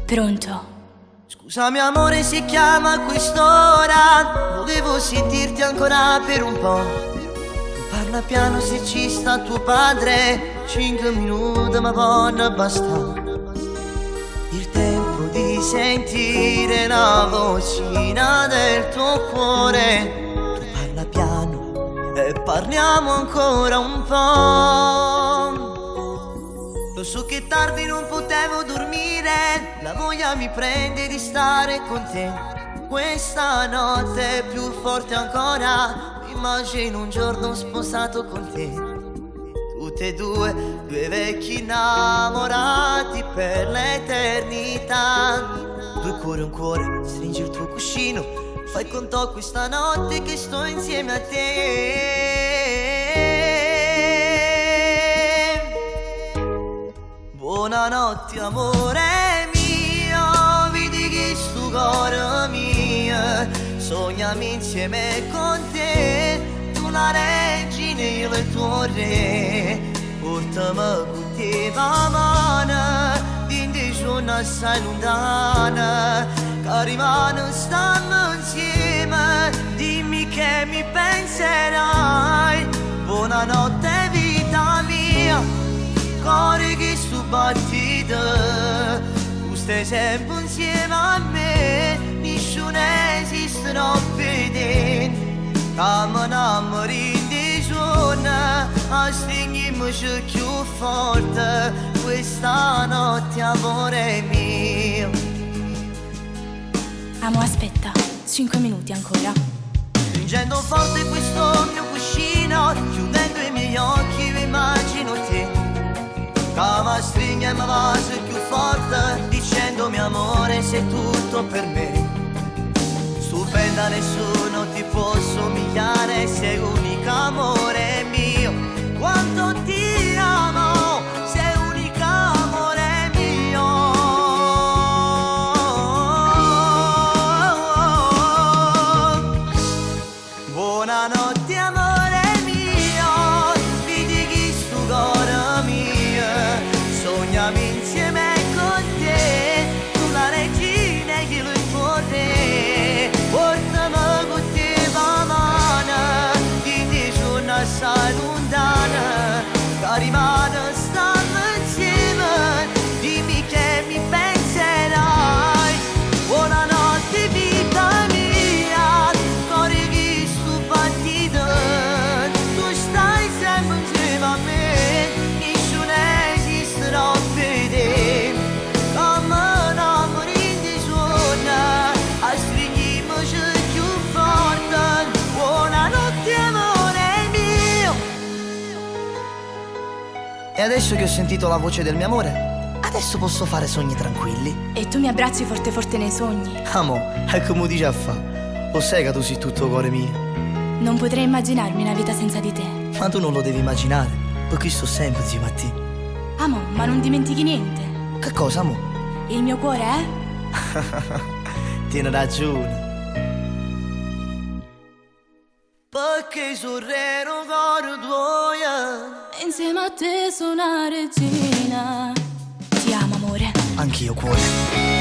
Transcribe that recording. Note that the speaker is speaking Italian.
Pronto? Scusami amore, si chiama quest'ora. Volevo sentirti ancora per un po'. Tu parla piano se ci sta tuo padre. 5 minuti ma buona basta. Il tempo di sentire la vocina del tuo cuore. Tu parla piano e parliamo ancora un po'. Lo so che tardi non potevo dormire, la voglia mi prende di stare con te. Questa notte è più forte ancora, mi immagino un giorno sposato con te. Tutte e due vecchi innamorati per l'eternità. Due cuori, un cuore, stringi il tuo cuscino, fai conto questa notte che sto insieme a te. Buonanotte amore mio, vedi che sto cuore mio, sognami insieme con te, tu la regina e io il tuo re, portami con te la mano, dindi giorno assai lontana, che rimane stiamo insieme, dimmi che mi penserai, buonanotte vita mia. Cuore che sto battito, tu stai sempre insieme a me, nessuno esiste non vede. Come innamori di giorno, a stringiamoci più forte, questa notte amore mio. Amo, aspetta, 5 minuti ancora. Stringendo forte questo mio cuscino, chiudendo i miei occhi vi immagino te. Come stringe ma va più forte, dicendomi amore sei tutto per me. Stupenda, nessuno ti può somigliare, sei unico amore mio. Quanto ti amo, sei unico amore mio. Buonanotte amore mio, vedi che sto cuore mio, sognami insieme con te, tu la regina e io il tuo re, portami con te la mano, di giorno assai lontana, che rimane stiamo insieme, dimmi che mi penserai, buonanotte vita mia, cuore che sto battito, tu stai sempre insieme a me, nessuno esiste non vede, come innamori di giorno, a stringiamoci più forte, buonanotte amore mio. E adesso che ho sentito la voce del mio amore, adesso posso fare sogni tranquilli. E tu mi abbracci forte forte nei sogni. Amo, è come dici a fa, lo sai che tu sei tutto cuore mio. Non potrei immaginarmi una vita senza di te. Ma tu non lo devi immaginare, perché sto sempre insieme a te. Amo, ma non dimentichi niente. Che cosa, amo? Il mio cuore è? Tieni ragione. Perché sorrero cuore tuo. Insieme a te sono una regina. Ti amo amore. Anch'io cuore.